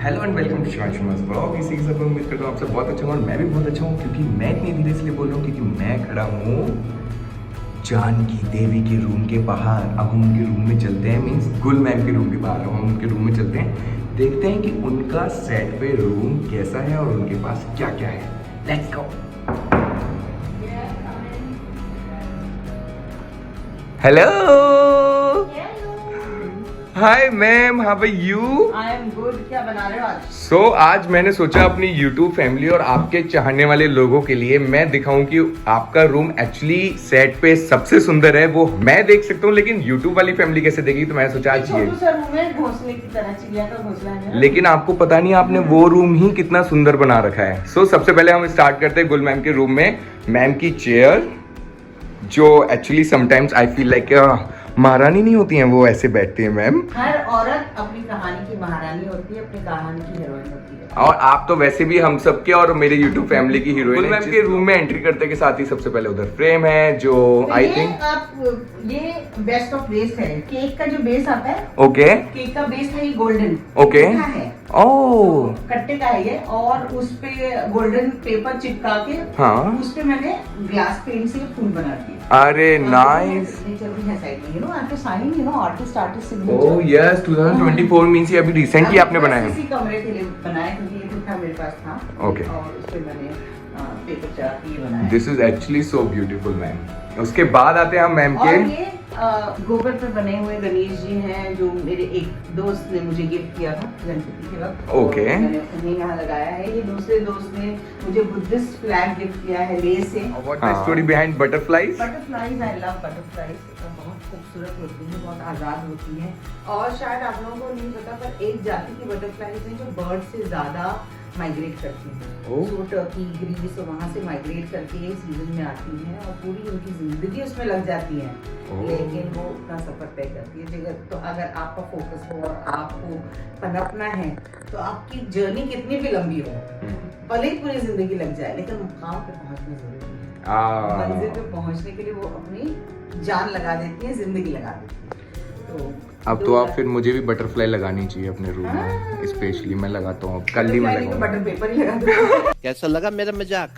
Hello and welcome to Shivanshu blog. इसी सब उम्मीद करता हूँ आपसे बहुत अच्छा हूँ और मैं भी बहुत अच्छा हूँ, क्योंकि मैं इतनी धीरे इसलिए बोल रहा हूँ क्योंकि मैं खड़ा हूँ जानकी देवी के रूम के बाहर। अब हम उनके रूम में चलते हैं, मीन्स गुल मैम के रूम के बाहर। हम उनके रूम में चलते हैं, देखते हैं कि उनका सेट पे रूम कैसा है और उनके पास क्या क्या है। Let's go. Hello, hi ma'am, how are you? I am good. क्या बना रहे हो आज? सो आज मैंने सोचा अपनी YouTube फैमिली और आपके चाहने वाले लोगों के लिए मैं दिखाऊं कि आपका रूम एक्चुअली सेट पे सबसे सुंदर है। वो मैं देख सकता हूँ, लेकिन YouTube वाली फैमिली कैसे देगी? तो मैं सोचा आज ये, छोटू सा रूम है, घोंसले की तरह, चिड़िया का घोंसला है। लेकिन आपको पता नहीं आपने वो रूम ही कितना सुंदर बना रखा है। सो सबसे पहले हम स्टार्ट करते हैं गुल मैम के रूम में। मैम की चेयर, जो actually sometimes I feel like महारानी नहीं होती हैं, वो ऐसे बैठती हैं मैम। हर औरत अपनी कहानी की महारानी होती है, अपनी कहानी की हीरोइन होती है। और आप तो वैसे भी हम सबके और मेरे YouTube फैमिली की हीरोइन। मैम के रूम में एंट्री करते के साथ ही सबसे पहले उधर फ्रेम है, जो आई थिंक ये बेस्ट ऑफ बेस है। केक का जो बेस आता है, ओके, केक का बेस है ये गोल्डन ओके, है। ओह कट्टे का है ये, और उस पे गोल्डन पेपर चिपका के हाँ, उस पे मैंने ग्लास पेंट से फूल बना दिए। अरे नाइस। ओह यस, 2024 मींस ये अभी रिसेंटली आपने बनाया है। इसी कमरे के लिए बनाया क्योंकि ये था मेरे पास था। ओके, और उस पे मैंने पेपर चढ़ा के ये बनाया। This is actually so beautiful ma'am. उसके बाद आते हैं हम मैम के। और ये गोबर पे बने हुए गणेश जी हैं, जो मेरे एक दोस्त ने मुझे गिफ्ट किया था गणपति के वक्त। ओके, मैंने उन्हें यहाँ लगाया है। ये दूसरे दोस्त ने मुझे बुद्धिस्ट फ्लैग गिफ्ट किया है, लेस से। What is story behind butterflies? Butterflies, I love butterflies. बहुत खूबसूरत होती है, बहुत आजाद होती है। और शायद आप लोगों को नहीं पता, पर एक जाति की बटरफ्लाईज हैं जो बर्ड से ज्यादा माइग्रेट करती हैं। सो टर्की, ग्रीस, वहाँ से माइग्रेट करके ये सीजन में आती हैं और पूरी उनकी जिंदगी उसमें लग जाती है, लेकिन वो अपना सफर तय करती है। जगह तो अगर आपका फोकस हो और आपको पनपना है, तो आपकी जर्नी कितनी भी लंबी हो, भले ही पूरी जिंदगी लग जाए, लेकिन मुकाम पे पहुंचना जरूरी है। मंजिल पे पहुंचने के लिए वो अपनी जान लगा देती है, जिंदगी लगा देती है। तो अब तो आप फिर मुझे भी बटरफ्लाई लगानी चाहिए अपने रूम में, स्पेशली मैं लगाता हूँ, कल ही मैं लगाऊंगा। बटर पेपर ही लगा दूंगा। कैसा लगा मेरा मजाक?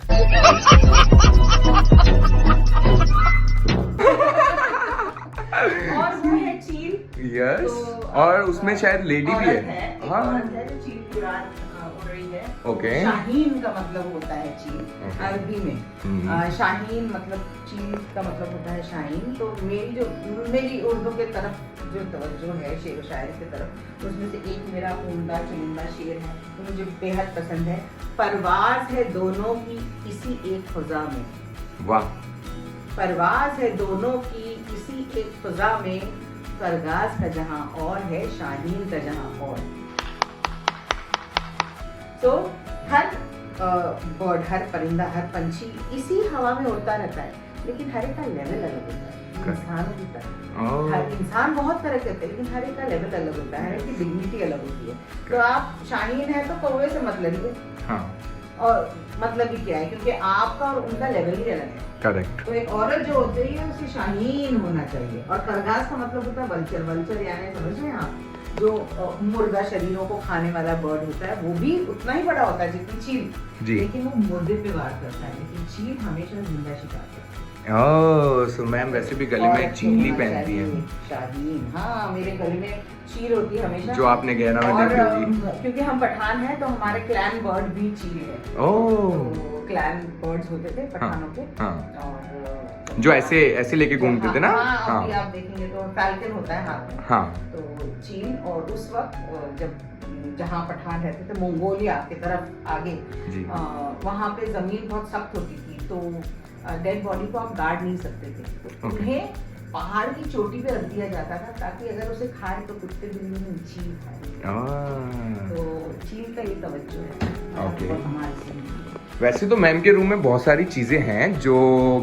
और वो है चील। यस, और उसमें शायद लेडी भी है। हाँ, चील कुरान उड़ रही है। ओके। शाहीन का मतलब होता है चील अरबी में। शाहीन मतलब चील का मतलब होता है शाहीन। तो मेरी उर्दू के तरफ जो तवज्जो है शेर व शायरी की तरफ, उसमें से एक मेरा उम्दा चुनिंदा शेर है जो मुझे बेहद पसंद है। परवाज है दोनों की इसी एक फ़ज़ा में। वाह। परवाज है दोनों की इसी एक फ़ज़ा में, परगाज का जहां और है, शाहीन का जहां और। तो हर बर्ड, हर परिंदा, हर पंछी इसी हवा में उड़ता रहता है, लेकिन हर एक का लेवल अलग होता है। इंसानों की तरह हर इंसान बहुत तरह करते हैं, लेकिन हर एक का लेवल अलग होता है, हर एक की डिग्निटी अलग होती है। तो आप शाहीन है तो कौवे से मतलब ही है। हाँ। और मतलब ही क्या है, क्योंकि आपका और उनका लेवल ही अलग है। करेक्ट। तो एक औरत जो होती है उसे शाहीन होना चाहिए। और परगाज का मतलब होता है वल्चर। वल्चर यानी समझ रहे हैं आप, जो मुर्दा शरीरों को खाने वाला बर्ड होता है, वो भी उतना ही बड़ा होता है जितनी चील, लेकिन वो मुर्दे पे वार करता है, लेकिन चील हमेशा जिंदा शिकार करता है। ओह, सो मैम वैसे भी गले में चील ही पहनती है। शाहीन, हाँ, मेरे गले में चील होती है हमेशा, जो आपने गहना में देखी होगी। क्योंकि हम पठान हैं, तो हमारे क्लैन बर्ड भी चील है। ओह, तो क्लैन बर्ड्स होते थे पठानों के। और जो ऐसे लेके घूमते थे ना। हाँ, अभी आप देखेंगे तो फैल्कन होता है हाथ में। हाँ। तो चील, और उस वक्त जब जहाँ पठान रहते थे, मंगोलिया की तरफ आगे, वहाँ पे जमीन बहुत सख्त होती थी, तो डेड बॉडी को आप गाड़ नहीं सकते थे। तो उन्हें पहाड़ की चोटी पे रख दिया जाता था, ताकि अगर उसे खाए तो कुत्ते बिल्ली नहीं, चील खाए। तो चील का ये तवज्जो है हमारे। वैसे तो मैम के रूम में बहुत सारी चीज़ें हैं जो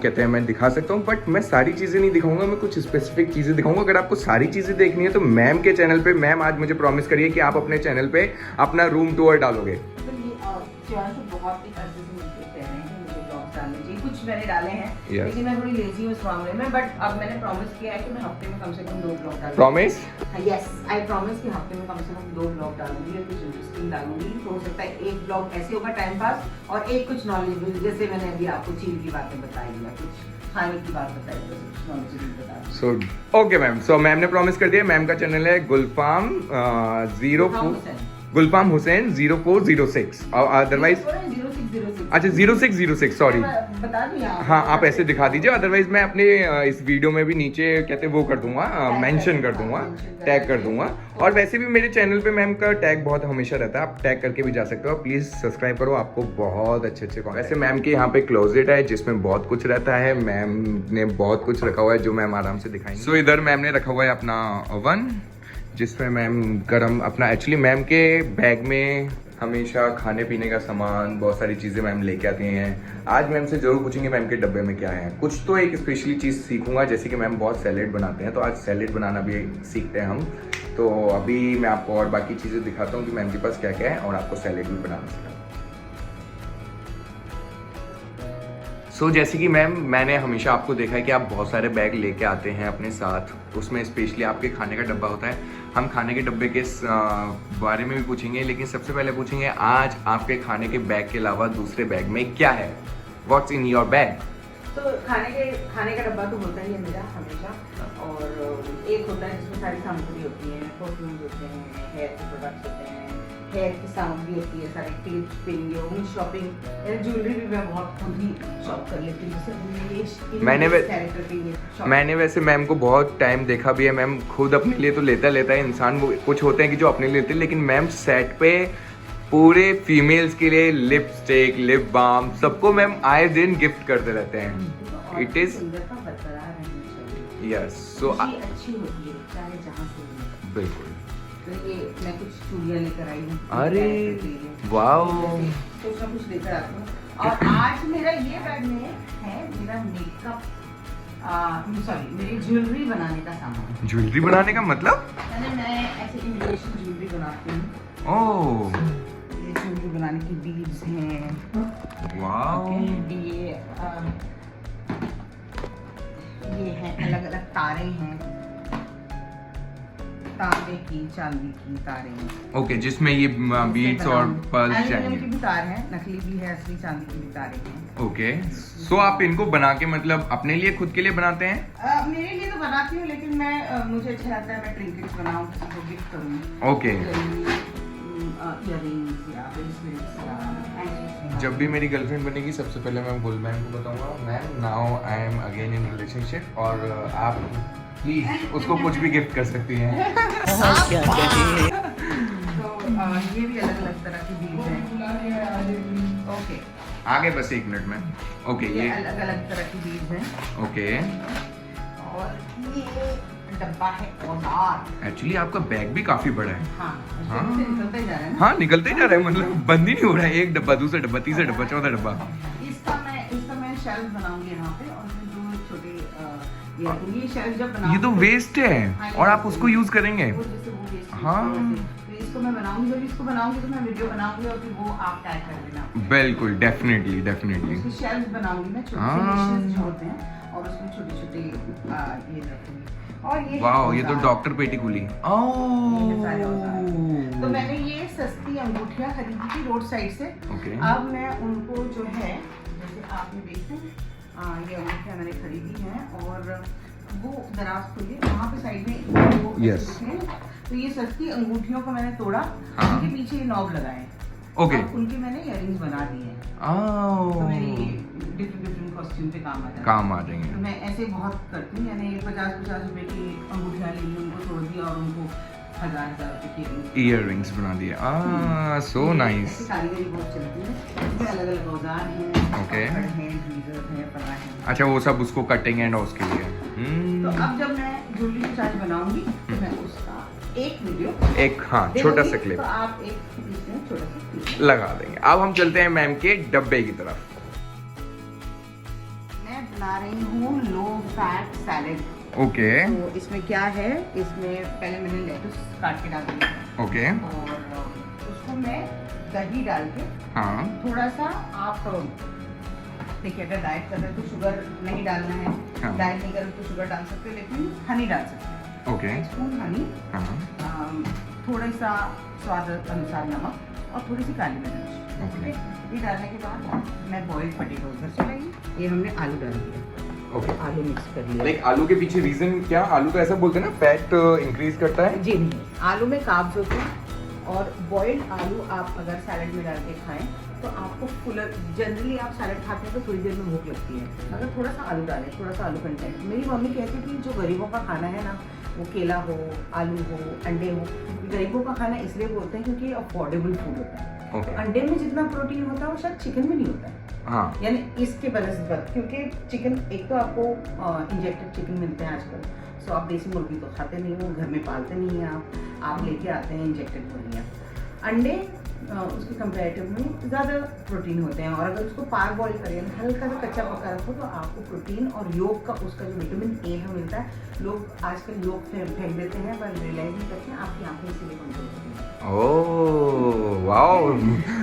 कहते हैं मैं दिखा सकता हूँ, बट मैं सारी चीज़ें नहीं दिखाऊंगा, मैं कुछ स्पेसिफिक चीज़ें दिखाऊंगा। अगर आपको सारी चीज़ें देखनी है तो मैम के चैनल पे, मैम आज मुझे प्रॉमिस करिए कि आप अपने चैनल पे अपना रूम टूर डालोगे। बहुत ही अर्से से मुझे कह रहे हैं मुझे ब्लॉग डालने चाहिए। कुछ कुछ मैंने डाले हैं, Yes. लेकिन मैं थोड़ी लेजी हूँ इस मामले में, बट अब मैंने प्रॉमिस किया है कि मैं हफ्ते में कम से कम 2 ब्लॉग डालूंगी। प्रॉमिस? यस, आई प्रॉमिस कि हफ्ते में कम से कम 2 ब्लॉग डालूंगी और कुछ इंटरेस्टिंग डालूंगी। तो हो सकता है एक ब्लॉग ऐसे होगा टाइम पास और एक कुछ नॉलेजेबल, जैसे मैंने अभी आपको चील की बातें बताई या कुछ खाने की बात बताई, तो कुछ नॉलेजेबल बता दूँ। So okay ma'am, so ma'am ने प्रॉमिस कर दिया। मैम का चैनल है गुलफाम गुलफाम हुसैन 0406 और अदरवाइज 0606। अच्छा 0606 सॉरी। बता दूं यहाँ? हाँ आप ऐसे दिखा दीजिए, अदरवाइज मैं अपने इस वीडियो में भी नीचे कहते वो कर दूंगा, मेंशन कर दूंगा, टैग कर दूंगा। और वैसे भी मेरे चैनल पे मैम का टैग बहुत हमेशा रहता है, आप टैग करके भी जा सकते हो। प्लीज सब्सक्राइब करो, आपको बहुत अच्छे अच्छे वैसे मैम के यहाँ पे क्लोजेट है जिसमें बहुत कुछ रहता है। मैम ने बहुत कुछ रखा हुआ है जो मैम आराम से दिखाएंगे। सो इधर मैम ने रखा हुआ है अपना ओवन, जिसमें मैम गरम अपना, एक्चुअली मैम के बैग में हमेशा खाने पीने का सामान, बहुत सारी चीज़ें मैम लेके आती हैं। आज मैम से जरूर पूछेंगे मैम के डब्बे में क्या है। कुछ तो एक स्पेशली चीज़ सीखूंगा, जैसे कि मैम बहुत सैलेड बनाते हैं, तो आज सैलेड बनाना भी सीखते हैं हम। तो अभी मैं आपको और बाकी चीज़ें दिखाता हूँ कि मैम के पास क्या क्या है, और आपको सैलेड भी बनाना सिखाता हूँ। सो जैसे कि मैम मैंने हमेशा आपको देखा है कि आप बहुत सारे बैग लेके आते हैं अपने साथ, उसमें स्पेशली आपके खाने का डब्बा होता है। हम खाने के डब्बे के बारे में भी पूछेंगे, लेकिन सबसे पहले पूछेंगे आज आपके खाने के बैग के अलावा दूसरे बैग में क्या है। What's in your bag? तो खाने का डब्बा तो होता ही है मेरा हमेशा, और एक होता है जिसमें सारी सामग्री होती है, परफ्यूम्स होते हैं, हेयर के प्रोडक्ट्स होते हैं, हेयर की सामग्री होती है, सारे टिप्स, पिन, शॉपिंग, ज्वेलरी भी मैं बहुत खुद ही शॉप कर लेती हूँ। मैंने वैसे मैम को बहुत टाइम देखा भी है। मैम खुद अपने लिए तो लेता है इंसान, वो कुछ होते हैं कि जो अपने लिए लेते हैं, लेकिन मैम सेट पे पूरे फीमेल्स के लिए लिपस्टिक, लिप बाम, सबको मैम आए दिन गिफ्ट करते रहते हैं। इट इज यस, सो अच्छी होती है चाहे जहाँ से। बिल्कुल। तो ये मैं कुछ चूड़ियाँ लेकर आई हूँ। अरे वाओ, कुछ ना कुछ लेकर आती हूँ। और आज मेरा ये बैग में है मेरा मेकअप, सॉरी मेरी ज्वेलरी बनाने का सामान। ज्वेलरी बनाने का मतलब? मैं ऐसे इमिटेशन ज्वेलरी बनाती हूँ। ओह, ये ज्वेलरी बनाने की बीड्स हैं। वाओ। ये है अलग अलग तारे हैं, तांबे की, चांदी की तारे हैं। ओके, जिसमें ये बीड्स और पर्ल्स एल्युमिनियम की भी तार है, नकली भी है, असली चांदी की भी तारे हैं। ओके, सो आप इनको बना के मतलब अपने लिए, खुद के लिए बनाते हैं? मेरे लिए तो बनाती हूँ, लेकिन मैं मुझे अच्छा लगता है मैं ट्रिंकेट्स बनाऊँ, किसी को गिफ्ट करूँ। ओके। इयररिंग्स या ब्रेसलेट्स या जब भी मेरी गर्लफ्रेंड बनेगी सबसे पहले मैं गुल मैम को बताऊंगा, ma'am now I am again in relationship, और आप प्लीज उसको कुछ भी गिफ्ट कर सकती हैं। तो ये भी अलग अलग तरह की बीड्स हैं। ओके, आगे बस 1 मिनट में। ओके, ये अलग अलग तरह की बीड्स हैं। ओके, और ये डब्बा है औजार। एक्चुअली आपका बैग भी काफी बड़ा है। हाँ, हाँ। निकलता ही जा रहा है ना? हाँ, निकलते ही जा रहा है, मतलब बंद ही नहीं हो रहा है। 1 डब्बा, दूसरा डब्बा, तीसरा डब्बा, चौथा डब्बा। इसका मैं शेल्फ बनाऊंगी यहाँ पे, और फिर जो छोटे ये शेल्फ जब बनाऊंगी, ये तो वेस्ट है और आप उसको यूज करेंगे। हाँ, तो इसको मैं बनाऊंगी, जब इसको बनाऊंगी तो मैं वीडियो बनाऊंगी और फिर वो आप टैग कर देना। बिल्कुल, डेफिनेटली डेफिनेटली। इसकी शेल्फ बनाऊंगी मैं, छोटे जो होते हैं, और उसमें छोटे छोटे ये रखूंगी। और ये वाओ, ये तो डॉक्टर पेटीकुली। तो मैंने ये सस्ती अंगूठियां खरीदी थी रोड साइड से। ओके। अब मैं उनको जो है, जैसे आपने देखते ये अंगूठियां मैंने खरीदी हैं, और वो दराज खोलिए वहाँ पे साइड में वो Yes. हैं। तो ये सस्ती अंगूठियों को मैंने तोड़ा, हाँ। उनके पीछे नॉब लगाए। ओके। अब उनके मैंने इयररिंग्स बना दिए हैं, तो मेरी डिफरेंट कॉस्ट्यूम पे काम आ जाता है। काम आ तो जाएंगे। मैं ऐसे बहुत करती हूँ, यानी 50-50 रुपए की अंगूठियाँ ली, उनको तोड़ दिया और उनको 1000-1000 रुपए की इयररिंग्स बना दिए। So nice. कारीगरी बहुत चलती है, इसमें अलग अलग औजार हैं, ओके। पकड़ हैं, ट्वीजर हैं, परा हैं। अच्छा, वो सब उसको कटिंग एंड उसके लिए। तो अब जब मैं ज्वेलरी की चार्ज बनाऊंगी तो मैं उसका एक वीडियो एक, हाँ, छोटा सा क्लिप तो आप एक इसमें छोटा सा क्लिप लगा देंगे। अब हम चलते हैं मैम के डब्बे की तरफ। मैं बना रही हूँ लो फैट सैलेड। ओके तो इसमें क्या है, इसमें पहले मैंने लेटुस काट के डाल दिया है, ओके, और उसको मैं दही डाल के हाँ, थोड़ा सा आप देखिए अगर डाइट कर रहे हैं तो शुगर नहीं डालना है, हाँ। डाइट नहीं कर रहे तो शुगर डाल सकते हैं, लेकिन हनी डाल सकते हैं। ओके। 1 स्पून हनी, हाँ। थोड़ा सा स्वाद अनुसार नमक और थोड़ी सी काली मिर्च। ओके। ये डालने के बाद मैं बॉइल्ड पोटैटो उधर से लाई, ये हमने आलू डाल दिया, ओके। आलू मिक्स कर लिया। लाइक आलू के पीछे रीजन क्या? आलू तो ऐसा बोलते हैं ना फैट इंक्रीज करता है। जी नहीं, आलू में कार्ब्स होते हैं और बॉइल्ड आलू आप अगर सैलेड में डाल के खाएं तो आपको फुलर, जनरली आप सैलेड खाते हैं तो थोड़ी देर में भूख लगती है, अगर थोड़ा सा आलू डालें, थोड़ा सा आलू कंटेंट। मेरी मम्मी कहती थी जो गरीबों का खाना है ना, वो केला हो, आलू हो, अंडे हो, गरीबों का खाना इसलिए बोलते हैं क्योंकि अफोर्डेबल फूड होता है। ओके। तो अंडे में जितना प्रोटीन होता है वो शायद चिकन में नहीं होता है, हाँ। यानी इसके बनस्बत, क्योंकि चिकन एक तो आपको इंजेक्टेड चिकन मिलते हैं आजकल, सो आप देसी मुर्गी तो खाते नहीं हो, घर में पालते नहीं हैं आप लेके आते हैं इंजेक्टेड मुर्गियाँ। अंडे उसके कंपेरेटिव में ज़्यादा प्रोटीन होते हैं, और अगर उसको पार बॉईल करें, हल्का सा कच्चा पका रखो तो आपको प्रोटीन और योग का उसका जो विटामिन ए है मिलता है। लोग आजकल योग फेंक देते हैं पर रियलाइज नहीं करते हैं, आपकी आंखें इसीलिए कमजोर होती हैं। Oh wow.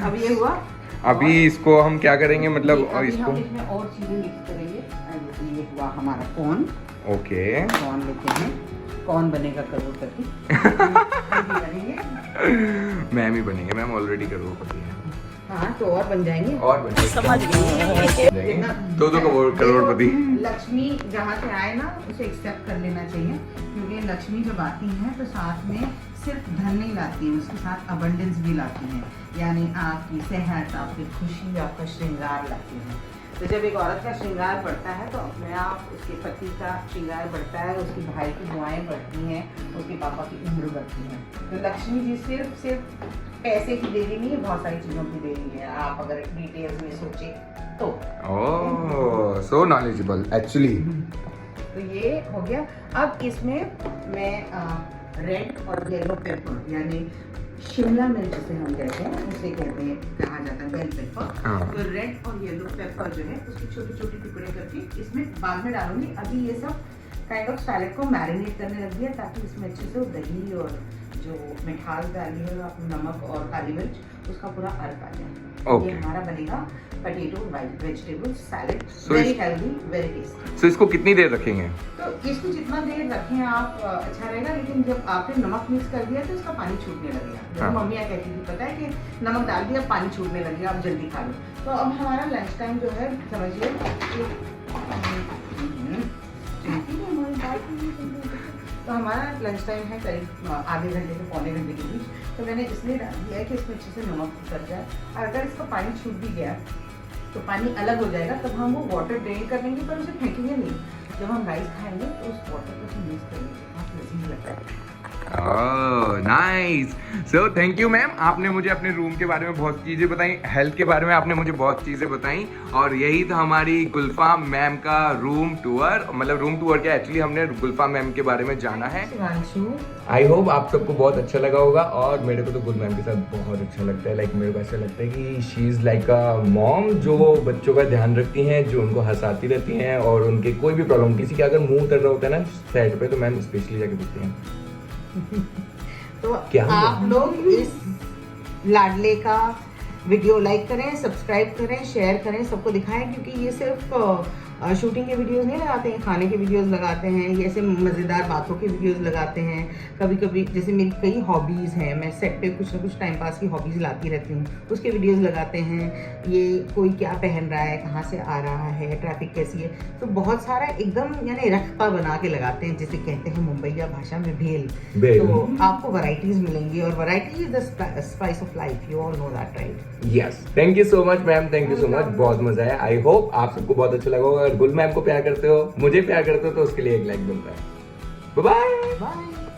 अब ये हुआ, अभी इसको हम क्या करेंगे, मतलब अभी इसको? हम इसमें और चीज़ें मिक्स करेंगे। ये हुआ हमारा कॉर्न, ओके। कॉर्न लेते हैं, कौन बनेगा करोड़पति? हम भी बनेंगे। मैम ही बनेंगे, मैम ऑलरेडी करोड़पति है। हाँ तो और बन जाएंगे, और बनेंगे, समझ गए। दो करोड़पति। लक्ष्मी जहाँ से आए ना उसे एक्सेप्ट कर लेना चाहिए, क्योंकि लक्ष्मी जब आती है तो साथ में सिर्फ धन नहीं लाती है, उसके साथ अबंडेंस भी लाती है, यानी आपकी सेहत, आपकी खुशी, आपका श्रृंगार लाती है। तो जब एक औरत का श्रृंगार बढ़ता है तो अपने आप उसके पति का श्रृंगार बढ़ता है, उसकी भाई की दुआएं बढ़ती हैं, उसके पापा की उम्र बढ़ती है। तो लक्ष्मी जी सिर्फ पैसे की देवी नहीं है, बहुत सारी चीज़ों की देवी है, आप अगर डिटेल्स में सोचे तो। ओह सो नॉलेजेबल एक्चुअली। तो ये हो गया। अब इसमें मैं रेड और येलो पेपर, यानी शिमला मिर्च जिसे हम कहते हैं, उसे कहते हैं, कहा जाता है बेल पेपर। हाँ। तो रेड और येलो पेपर जो है उसके छोटे छोटे टुकड़े करके इसमें बाद में डालूंगी। अभी ये सब काइंड ऑफ सैलेड को मैरिनेट करने लग दिया, ताकि इसमें अच्छे से दही और जो मिठास डाली है, नमक और काली मिर्च, उसका पूरा अर्क आ जाए। Okay. ये हमारा बनेगा potato white vegetable salad, So very healthy, very tasty. So इसको कितनी देर रखेंगे? तो इसको जितना देर रखें आप अच्छा रहेगा, लेकिन जब आपने नमक मिक्स कर दिया तो इसका पानी छूटने लगेगा। जब हाँ। मम्मियाँ कहती थी पता है कि नमक डाल दिया पानी छूटने लगेगा, आप जल्दी खा लो। तो अब हमारा लंच टाइम जो है समझिए तो हमारा लंच टाइम है करीब आधे घंटे से पौने घंटे के बीच। तो मैंने इसलिए डाल दिया है कि इसमें अच्छे से नमक उतर जाए, और अगर इसका पानी छूट भी गया तो पानी अलग हो जाएगा, तब हम वो वाटर ड्रेन कर लेंगे, पर उसे फेंकेंगे नहीं। जब हम राइस खाएंगे तो उस वाटर को हम यूज करेंगे, बहुत लजीज लगता है। Nice. So thank you ma'am, आपने मुझे अपने रूम के बारे में बहुत चीज़ें बताई, हेल्थ के बारे में आपने मुझे बहुत चीज़ें बताई, और यही था हमारी गुल्फा मैम का रूम टूर। मतलब रूम टूर क्या, एक्चुअली हमने गुल्फा मैम के बारे में जाना है। आई होप आप सबको बहुत अच्छा लगा होगा, और मेरे को तो गुल मैम के साथ बहुत अच्छा लगता है। लाइक मेरे को ऐसा लगता है कि she is like a mom, जो बच्चों का ध्यान रखती हैं, जो उनको हंसाती रहती हैं, और उनके कोई भी प्रॉब्लम, किसी का अगर मुंह उतर रहा होता है ना साइड पे, तो मैम स्पेशली जाके पूछती हैं। तो क्या आप लोग इस लाडले का वीडियो लाइक करें, सब्सक्राइब करें, शेयर करें, सबको दिखाएं, क्योंकि ये सिर्फ शूटिंग के वीडियोस नहीं लगाते हैं, खाने के वीडियोस लगाते हैं, ये ऐसे मज़ेदार बातों के वीडियोस लगाते हैं। कभी कभी जैसे मेरी कई हॉबीज़ हैं, मैं सेट पे कुछ ना कुछ टाइम पास की हॉबीज़ लाती रहती हूँ, उसके वीडियोस लगाते हैं। ये कोई क्या पहन रहा है, कहाँ से आ रहा है, ट्रैफिक कैसी है, तो बहुत सारा एकदम यानी रखपा बना के लगाते हैं, जिसे कहते हैं मुंबईया भाषा में भेल। तो आपको वैरायटीज़ मिलेंगी, और variety is the spice of life, you all know that right. Yes, thank you so much ma'am, thank you so much, बहुत मजा आया। आई होप आप सबको बहुत अच्छा लगा होगा। गुल मैम को प्यार करते हो, मुझे प्यार करते हो, तो उसके लिए एक लाइक बनता है। Bye bye.